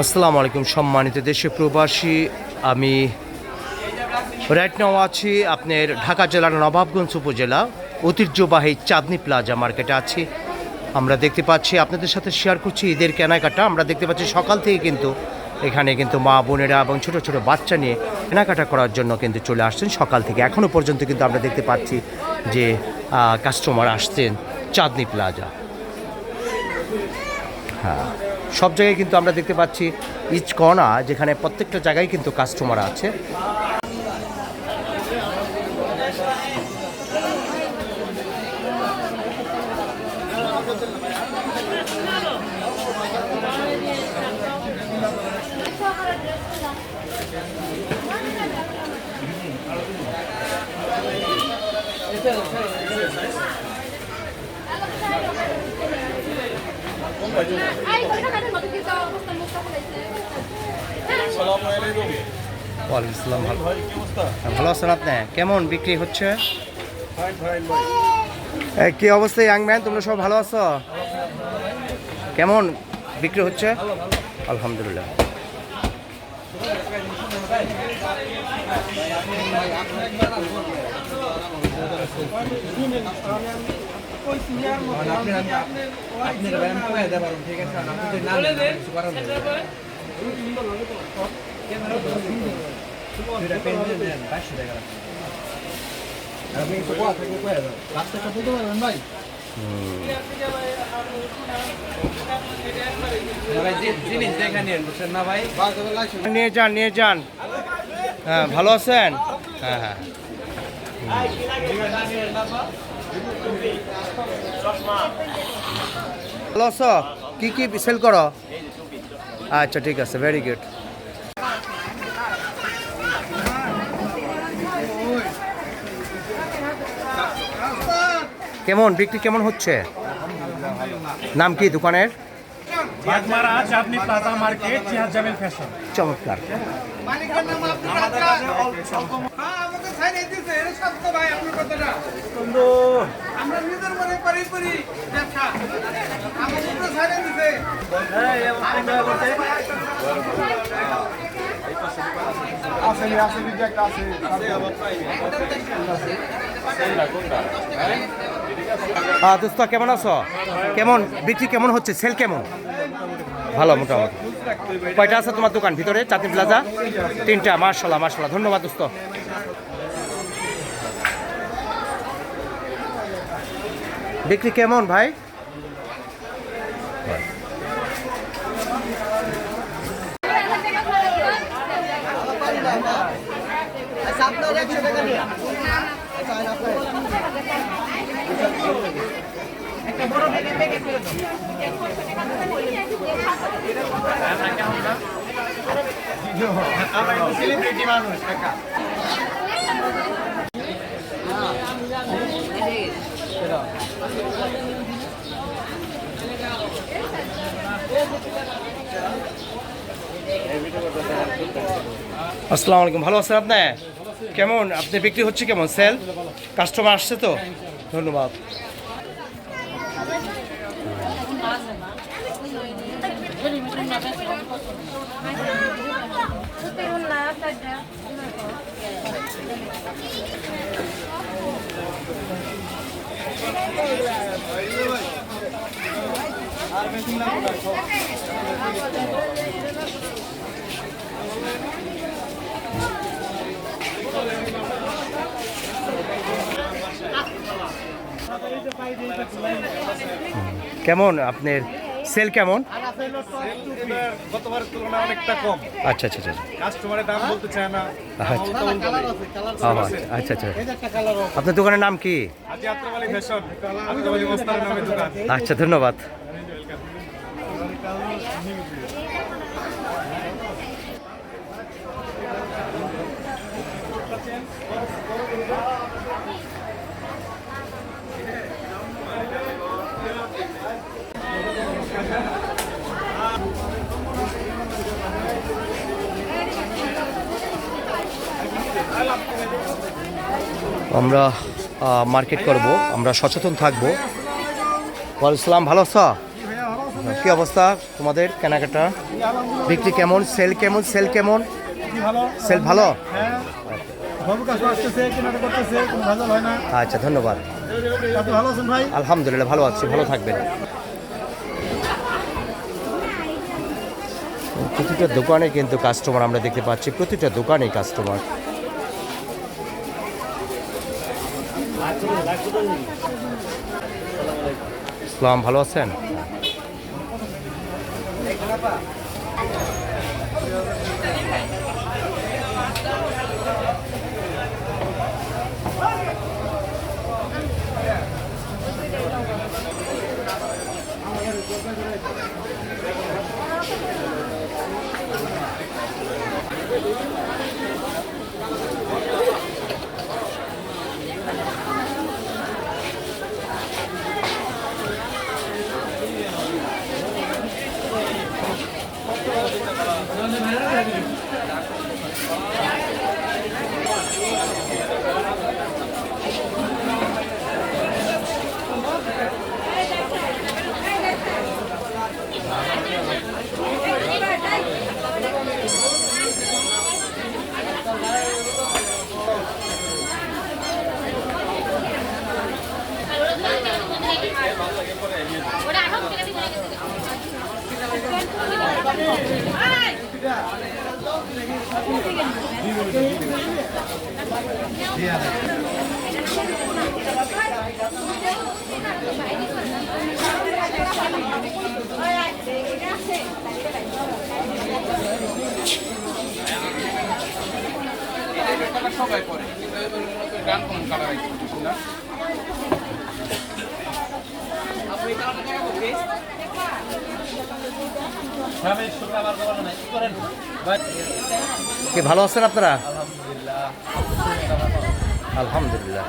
আসসালামু আলাইকুম সম্মানিত দেশে প্রবাসী। আমি রাইট নাও আছি আপনার ঢাকা জেলার নবাবগঞ্জ উপজেলা ঐতিহ্যবাহী চাঁদনী প্লাজা মার্কেটে আছি। আমরা দেখতে পাচ্ছি আপনাদের সাথে শেয়ার করছি ঈদের কেনাকাটা। আমরা দেখতে পাচ্ছি সকাল থেকে কিন্তু এখানে কিন্তু মা বোনেরা এবং ছোট ছোট বাচ্চা নিয়ে কেনাকাটা করার জন্য কিন্তু চলে আসছেন সকাল থেকে এখনও পর্যন্ত। কিন্তু আমরা দেখতে পাচ্ছি যে কাস্টমার আসছেন চাঁদনী প্লাজা। হ্যাঁ, সব জায়গায় কিন্তু আমরা দেখতে পাচ্ছি ইচ কর্না, যেখানে প্রত্যেকটা জায়গায় কিন্তু কাস্টমার আছে। ওয়ালাইকুম আসসালাম। ভালো আছেন আপনি? কেমন বিক্রি হচ্ছে? কি অবস্থা ইয়াং ম্যান, তোমরা সব ভালো আছো? কেমন বিক্রি হচ্ছে? আলহামদুলিল্লাহ। নিয়ে যান নিয়ে যান। হ্যাঁ, ভালো আছেন? হ্যাঁ হ্যাঁ, ভালো আছো? কি কি সেল করো? আচ্ছা ঠিক আছে, ভেরি গুড। কেমন বিক্রি কেমন হচ্ছে? নাম কি দোকানের? চাঁদনী প্লাজা মার্কেট, জিহাদ জামিল ফ্যাশন। চমৎকার। দোস্ত কেমন আছো? কেমন বিক্রি কেমন হচ্ছে? সেল কেমন? ভালো মোটামুটি। কয়টা আছে তোমার দোকান ভিতরে চাঁদনী প্লাজা? 3টা। মাশাআল্লাহ মাশাআল্লাহ, ধন্যবাদ দোস্ত। বিক্রি কেমন ভাই? আসসালামু আলাইকুম, ভালো আছেন আপনি? কেমন আপনি বিক্রি হচ্ছে? কেমন সেল? কাস্টমার আসছে তো? ধন্যবাদ। কেমন আপনার সেল কেমন? গতবারের তুলনায় অনেকটা কম। আচ্ছা আচ্ছা আচ্ছা, কাস্টমারের দাম বলতে চায় না। আচ্ছা আচ্ছা। আপনার দোকানের নাম কি? আজি আত্রাব আলী ফ্যাশন, আত্রাব আলী মোস্তারের নামে দোকান। আচ্ছা, ধন্যবাদ। আমরা মার্কেট করব, আমরা সচেতন থাকবো। ওয়ালাইকুম আসসালাম, ভালো আছো? কি অবস্থা তোমাদের কেনাকাটা বিক্রি কেমন সেল কেমন ভালো সেল ভালো হ্যাঁ ভালো কাজ আসতেছে কেনাটা করতেছে কোনো ভেজাল হয় না আচ্ছা ধন্যবাদ আপনি ভালো আছেন ভাই আলহামদুলিল্লাহ ভালো আছি ভালো থাকবেন প্রতিটা দোকানে কিন্তু কাস্টমার আমরা দেখতে পাচ্ছি প্রতিটা দোকানে কাস্টমার ইসলাম ভালো আছেন সবাই করে গান কোন কালার না কি ভালো আছেন আপনারা আলহামদুলিল্লাহ